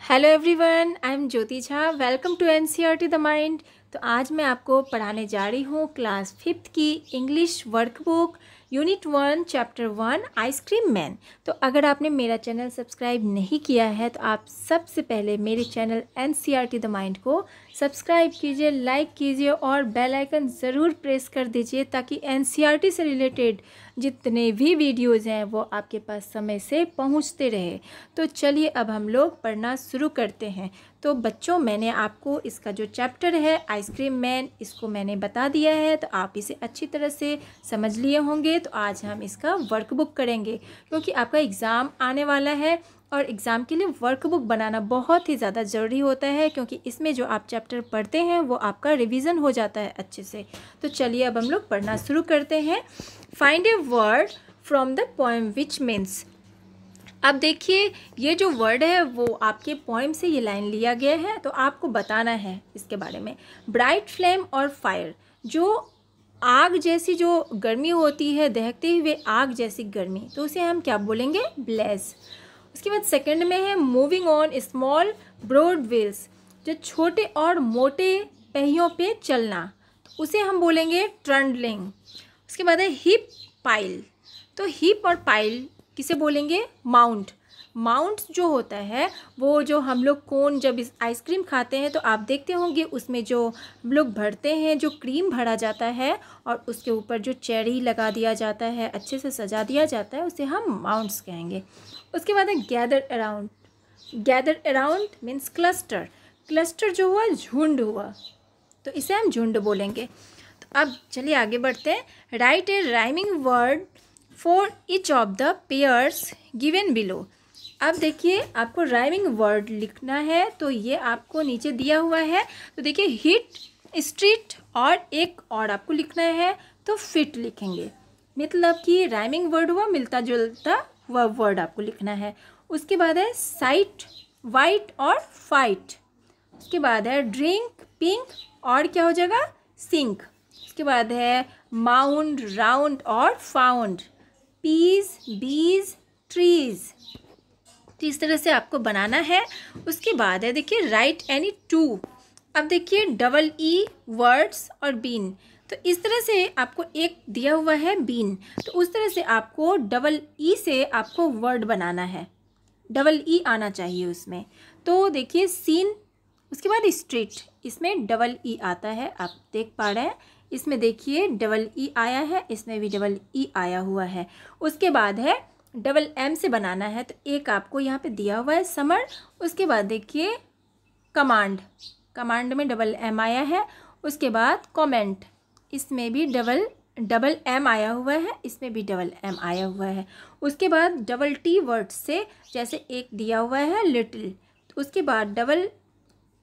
Hello everyone, I am Jyoti Jha. Welcome to NCERT the mind. तो आज मैं आपको पढ़ाने जा रही हूँ क्लास 5th की English workbook unit 1 chapter 1 ice cream man. तो अगर आपने मेरा चैनल सब्सक्राइब नहीं किया है तो आप सबसे पहले मेरे चैनल एनसीईआरटी द माइंड को सब्सक्राइब कीजिए, लाइक कीजिए और बेल आइकन ज़रूर प्रेस कर दीजिए ताकि एनसीईआरटी से रिलेटेड जितने भी वीडियोज़ हैं वो आपके पास समय से पहुंचते रहे। तो चलिए अब हम लोग पढ़ना शुरू करते हैं। तो बच्चों, मैंने आपको इसका जो चैप्टर है आइसक्रीम मैन, इसको मैंने बता दिया है, तो आप इसे अच्छी तरह से समझ लिए होंगे। तो आज हम इसका वर्कबुक करेंगे क्योंकि आपका एग्ज़ाम आने वाला है और एग्ज़ाम के लिए वर्कबुक बनाना बहुत ही ज़्यादा ज़रूरी होता है क्योंकि इसमें जो आप चैप्टर पढ़ते हैं वो आपका रिवीजन हो जाता है अच्छे से। तो चलिए अब हम लोग पढ़ना शुरू करते हैं। Find a word from the poem which means. अब देखिए, ये जो वर्ड है वो आपके पोएम से ये लाइन लिया गया है, तो आपको बताना है इसके बारे में। ब्राइट फ्लेम और फायर, जो आग जैसी जो गर्मी होती है, दहकते हुए आग जैसी गर्मी, तो उसे हम क्या बोलेंगे? ब्लेज। उसके बाद सेकंड में है moving on small broad wheels, जो छोटे और मोटे पहियों पे चलना, तो उसे हम बोलेंगे ट्रंडलिंग। उसके बाद है हिप पाइल, तो हिप और पाइल किसे बोलेंगे? माउंट। माउंट जो होता है वो जो हम लोग कोन जब इस आइसक्रीम खाते हैं तो आप देखते होंगे उसमें जो हम लोग भरते हैं, जो क्रीम भरा जाता है और उसके ऊपर जो चेरी लगा दिया जाता है, अच्छे से सजा दिया जाता है, उसे हम माउंट्स कहेंगे। उसके बाद है gather around. Gather around means cluster. Cluster जो हुआ झुंड हुआ, तो इसे हम झुंड बोलेंगे। तो अब चलिए आगे बढ़ते हैं। Right A rhyming word for each of the pairs given below. अब देखिए, आपको राइमिंग वर्ड लिखना है, तो ये आपको नीचे दिया हुआ है। तो देखिए, हिट, स्ट्रीट और एक और आपको लिखना है, तो फिट लिखेंगे। मतलब कि राइमिंग वर्ड हुआ, मिलता जुलता हुआ वर्ड आपको लिखना है। उसके बाद है साइट, वाइट और फाइट। उसके बाद है ड्रिंक, पिंक और क्या हो जाएगा? सिंक। उसके बाद है माउंड, राउंड और फाउंड। पीस, बीज, ट्रीज। तो इस तरह से आपको बनाना है। उसके बाद है देखिए राइट एनी टू। अब देखिए डबल ई वर्ड्स और बीन, तो इस तरह से आपको एक दिया हुआ है बीन, तो उस तरह से आपको डबल ई से आपको वर्ड बनाना है, डबल ई आना चाहिए उसमें। तो देखिए सीन, उसके बाद स्ट्रीट, इसमें डबल ई आता है, आप देख पा रहे हैं। इसमें देखिए डबल ई आया है, इसमें भी डबल ई आया हुआ है। उसके बाद है डबल एम से बनाना है, तो एक आपको यहाँ पे दिया हुआ है समर। उसके बाद देखिए कमांड, कमांड में डबल एम आया है। उसके बाद कमेंट, इसमें भी डबल एम आया हुआ है, इसमें भी डबल एम आया हुआ है। उसके बाद डबल टी वर्ड से, जैसे एक दिया हुआ है लिटिल, तो उसके बाद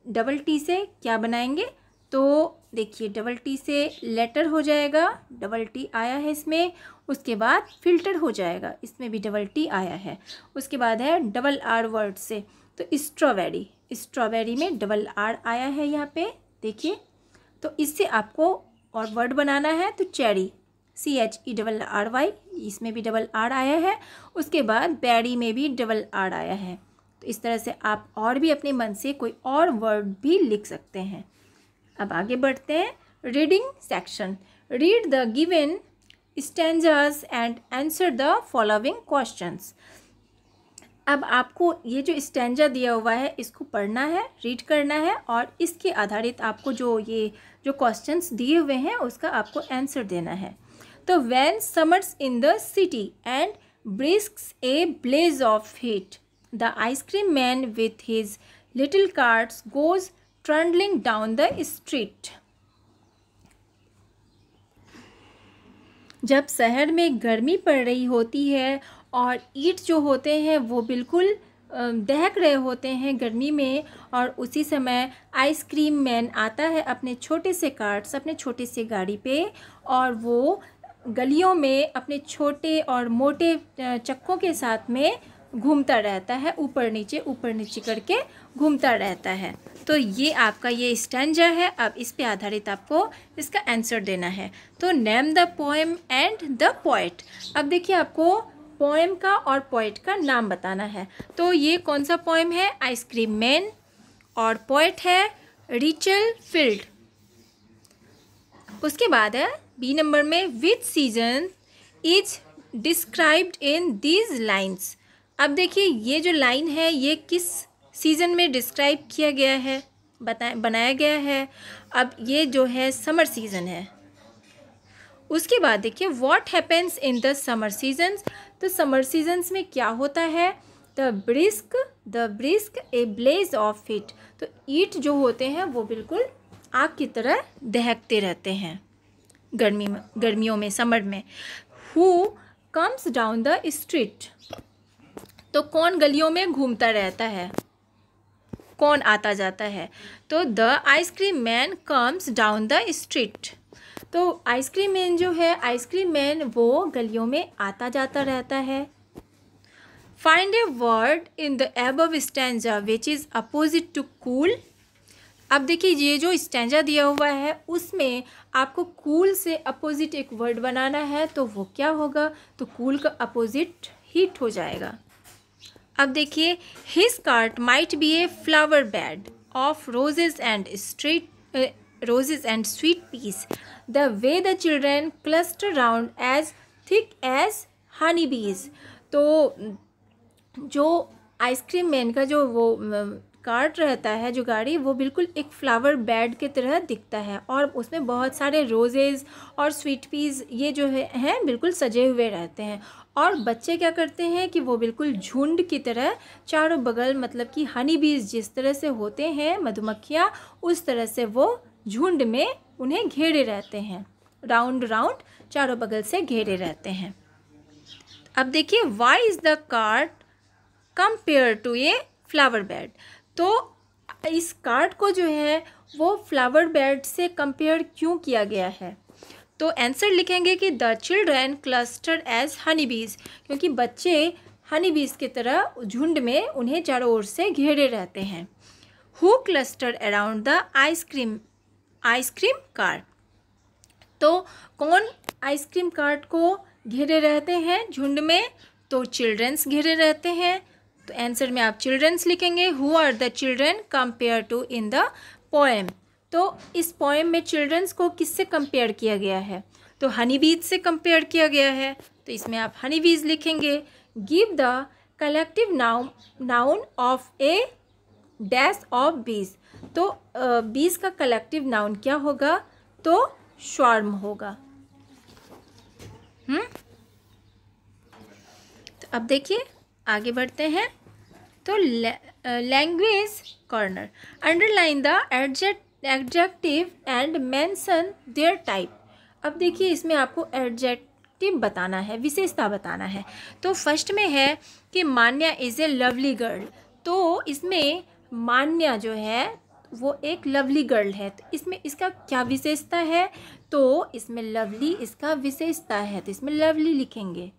डबल टी से क्या बनाएंगे? तो देखिए डबल टी से लेटर हो जाएगा, डबल टी आया है इसमें। उसके बाद फिल्टर हो जाएगा, इसमें भी डबल टी आया है। उसके बाद है डबल आर वर्ड से, तो स्ट्रॉबेरी, स्ट्रॉबेरी में डबल आर आया है यहाँ पे देखिए। तो इससे आपको और वर्ड बनाना है, तो चेरी, CHERRY, इसमें भी डबल आर आया है। उसके बाद बैरी में भी डबल आर आया है। तो इस तरह से आप और भी अपने मन से कोई और वर्ड भी लिख सकते हैं। अब आगे बढ़ते हैं। Reading section. Read the given stanzas and answer the following questions. अब आपको ये जो स्टैंजा दिया हुआ है इसको पढ़ना है, रीड करना है और इसके आधारित आपको जो क्वेश्चंस दिए हुए हैं उसका आपको आंसर देना है। तो when summers in the city and bricks a blaze of heat, the ice cream man with his little carts goes trundling down the street. जब शहर में गर्मी पड़ रही होती है और ईंट जो होते हैं वो बिल्कुल दहक रहे होते हैं गर्मी में, और उसी समय आइसक्रीम मैन आता है अपने छोटे से कार्ट्स, अपने छोटे से गाड़ी पे, और वो गलियों में अपने छोटे और मोटे चक्कों के साथ में घूमता रहता है, ऊपर नीचे करके घूमता रहता है। तो ये आपका ये स्टैंजा है। अब इस पे आधारित आपको इसका आंसर देना है। तो name the poem and the poet. अब देखिए, आपको पोएम का और पोएट का नाम बताना है। तो ये कौन सा पोएम है? आइसक्रीम मैन, और पोएट है रिचल फील्ड। उसके बाद है बी नंबर में, विच season is described in these lines. अब देखिए ये जो लाइन है ये किस सीज़न में डिस्क्राइब किया गया है, बनाया गया है। अब ये जो है समर सीज़न है। उसके बाद देखिए what happens in the summer seasons. तो समर सीजन्स में क्या होता है? The brisk a blaze of heat. तो ईट जो होते हैं वो बिल्कुल आग की तरह दहकते रहते हैं गर्मियों में, समर में। Who comes down the street. तो कौन गलियों में घूमता रहता है, कौन आता जाता है? तो the ice cream man comes down the street. तो आइसक्रीम मैन जो है, आइसक्रीम मैन वो गलियों में आता जाता रहता है। Find a word in the above stanza which is opposite to cool. अब देखिए ये जो स्टैंजा दिया हुआ है उसमें आपको कूल से अपोजिट एक वर्ड बनाना है, तो वो क्या होगा? तो कूल का अपोजिट हीट हो जाएगा। अब देखिए, his cart might be a flower bed of roses and sweet peas, the way the children cluster round as thick as honey bees. तो जो आइसक्रीम मैन का जो वो कार्ट रहता है, जो गाड़ी, वो बिल्कुल एक फ्लावर बेड की तरह दिखता है और उसमें बहुत सारे रोजेज़ और स्वीट पीस ये जो हैं बिल्कुल सजे हुए रहते हैं। और बच्चे क्या करते हैं कि वो बिल्कुल झुंड की तरह चारों बगल, मतलब कि हनी बीज जिस तरह से होते हैं, मधुमक्खियाँ, उस तरह से वो झुंड में उन्हें घेरे रहते हैं, राउंड राउंड चारों बगल से घेरे रहते हैं। अब देखिए, why is the cart compare to a flower bed. तो इस कार्ड को जो है वो फ्लावर बेड से कंपेयर क्यों किया गया है? तो आंसर लिखेंगे कि the children cluster as honey bees, क्योंकि बच्चे हनी बीज की तरह झुंड में उन्हें चारों ओर से घेरे रहते हैं। Who cluster around the ice cream cart. तो कौन आइसक्रीम कार्ट को घेरे रहते हैं झुंड में? तो चिल्ड्रंस घेरे रहते हैं। तो आंसर में आप चिल्ड्रंस लिखेंगे। Who are the children compare to in the poem. तो इस पोएम में चिल्ड्रंस को किससे कंपेयर किया गया है? तो हनी बीज से कंपेयर किया गया है, तो इसमें आप हनी बीज लिखेंगे। Give the collective noun of A dash of बीज। तो बीज का कलेक्टिव नाउन क्या होगा? तो स्वार्म होगा। तो अब देखिए आगे बढ़ते हैं। तो language corner, underline the adjective and mention their type. अब देखिए इसमें आपको एडजेक्टिव बताना है, विशेषता बताना है। तो फर्स्ट में है कि मान्या इज़ ए लवली गर्ल। तो इसमें मान्या जो है वो एक लवली गर्ल है, तो इसमें इसका क्या विशेषता है? तो इसमें लवली इसका विशेषता है, तो इसमें लवली लिखेंगे।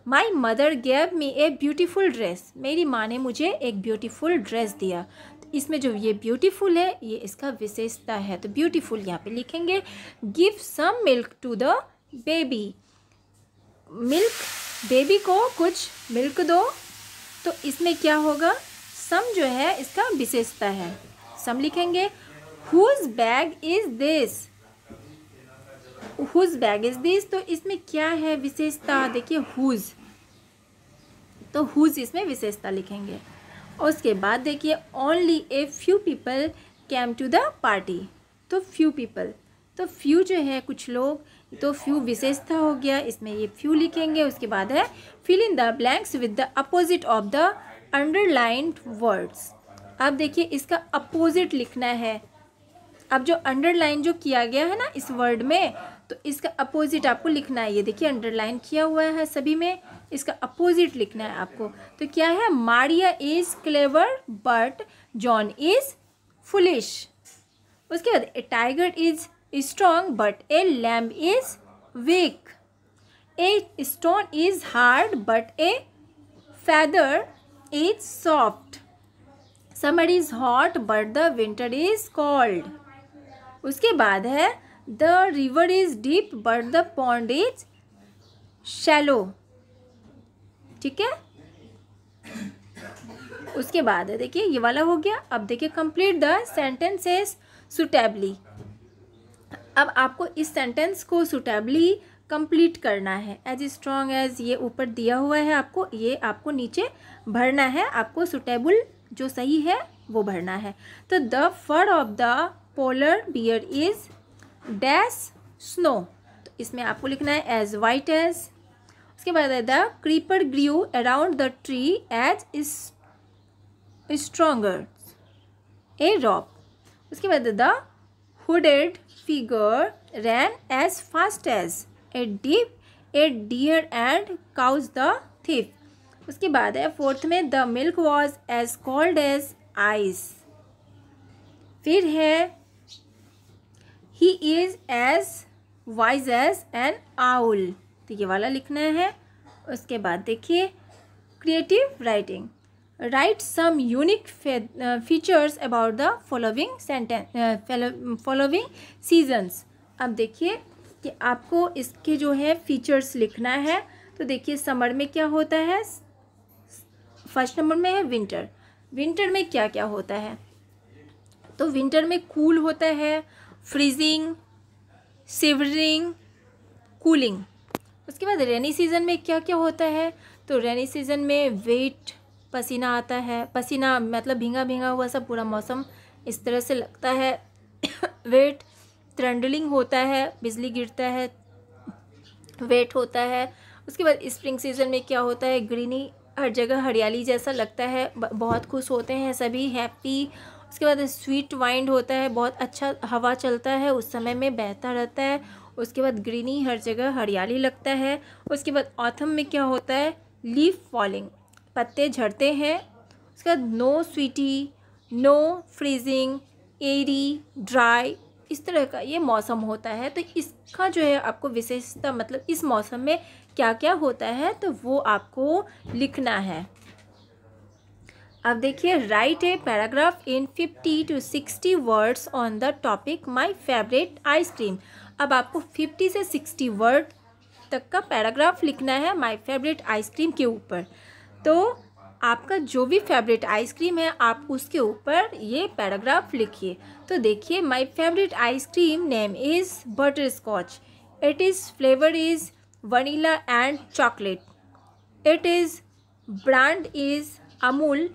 My mother gave me a beautiful dress. मेरी माँ ने मुझे एक ब्यूटीफुल ड्रेस दिया। तो इसमें जो ये ब्यूटीफुल है ये इसका विशेषता है, तो ब्यूटीफुल यहाँ पे लिखेंगे। Give some milk to the baby. Milk, baby को कुछ मिल्क दो। तो इसमें क्या होगा? सम जो है इसका विशेषता है, सम लिखेंगे। Whose bag is this. Whose bag is this, तो इसमें क्या है विशेषता? देखिए हुज, तो हुज इसमें विशेषता लिखेंगे। और उसके बाद देखिए only a few people came to the party. तो फ्यू पीपल, तो फ्यू जो है कुछ लोग, तो फ्यू विशेषता हो गया, इसमें ये फ्यू लिखेंगे। उसके बाद है fill in the blanks with the opposite of the underlined words. अब देखिए इसका अपोजिट लिखना है। अब जो अंडरलाइन जो किया गया है ना इस वर्ड में, तो इसका अपोजिट आपको लिखना है। ये देखिए अंडरलाइन किया हुआ है सभी में, इसका अपोजिट लिखना है आपको। तो क्या है? Maria is clever but John is foolish. उसके बाद a tiger is strong but a lamb is weak. A stone is hard but a feather is soft. Summer is hot but the winter is cold. उसके बाद है the river is deep but the pond is shallow. ठीक है। उसके बाद है देखिए ये वाला हो गया। अब देखिए कंप्लीट द सेंटेंसेस सुटेबली। अब आपको इस सेंटेंस को सुटेबली कंप्लीट करना है। एज स्ट्रॉन्ग एज ये ऊपर दिया हुआ है आपको, ये आपको नीचे भरना है। आपको सुटेबल जो सही है वो भरना है। तो the fur of the polar bear is dash snow, तो इसमें आपको लिखना है एज वाइट एज। उसके बाद है the creeper grew around the tree as is stronger a rock. उसके बाद the hooded figure ran as fast as a deer and caused the thief. उसके बाद है फोर्थ में the milk was as cold as ice. फिर है he is as wise as an owl, तो ये वाला लिखना है। उसके बाद देखिए creative writing, write some unique features about the following seasons. अब देखिए कि आपको इसके जो है फीचर्स लिखना है। तो देखिए समर में क्या होता है, फर्स्ट नंबर में है विंटर। विंटर में क्या क्या होता है, तो विंटर में कूल होता है, फ्रीजिंग, शिवरिंग, कूलिंग। उसके बाद रेनी सीज़न में क्या क्या होता है, तो रेनी सीज़न में वेट, पसीना आता है, पसीना मतलब भींगा भींगा हुआ सा पूरा मौसम इस तरह से लगता है। वेट, ट्रंडलिंग होता है, बिजली गिरता है, वेट होता है। उसके बाद स्प्रिंग सीज़न में क्या होता है, ग्रीनी, हर जगह हरियाली जैसा लगता है, बहुत खुश होते हैं सभी, हैप्पी। उसके बाद स्वीट वाइंड होता है, बहुत अच्छा हवा चलता है, उस समय में बहता रहता है। उसके बाद ग्रीनी, हर जगह हरियाली लगता है। उसके बाद ऑथम में क्या होता है, लीफ फॉलिंग, पत्ते झड़ते हैं। उसके बाद नो स्वीटी, नो फ्रीजिंग, एरी, ड्राई, इस तरह का ये मौसम होता है। तो इसका जो है आपको विशेषता, मतलब इस मौसम में क्या क्या होता है, तो वो आपको लिखना है। अब देखिए right a paragraph in 50 to 60 words on the topic my favourite ice cream. अब आपको 50 से 60 वर्ड तक का पैराग्राफ लिखना है माई फेवरेट आइसक्रीम के ऊपर। तो आपका जो भी फेवरेट आइसक्रीम है आप उसके ऊपर ये पैराग्राफ लिखिए। तो देखिए my favourite ice cream name is butterscotch, it is flavour is vanilla and chocolate, it is brand is Amul,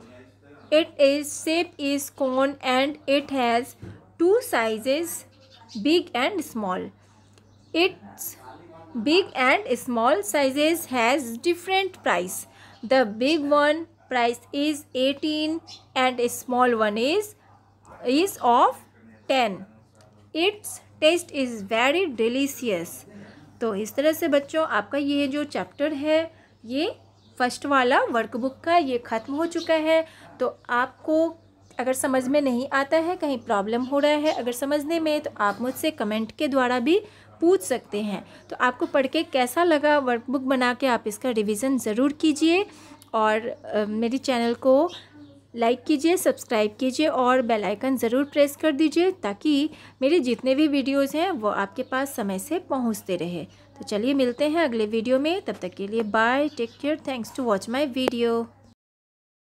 it is shape is cone and it has 2 sizes, big and small. Its big and small sizes has different price. The big one price is 18 and a small one is of 10. Its taste is very delicious. तो इस तरह से बच्चों आपका ये जो chapter है ये फर्स्ट वाला वर्कबुक का ये ख़त्म हो चुका है। तो आपको अगर समझ में नहीं आता है, कहीं प्रॉब्लम हो रहा है अगर समझने में, तो आप मुझसे कमेंट के द्वारा भी पूछ सकते हैं। तो आपको पढ़ के कैसा लगा, वर्कबुक बना के आप इसका रिवीजन ज़रूर कीजिए और मेरे चैनल को लाइक कीजिए, सब्सक्राइब कीजिए और बेल आइकन ज़रूर प्रेस कर दीजिए ताकि मेरे जितने भी वीडियोज़ हैं वो आपके पास समय से पहुंचते रहे। तो चलिए मिलते हैं अगले वीडियो में, तब तक के लिए bye, take care, thanks to watch my video.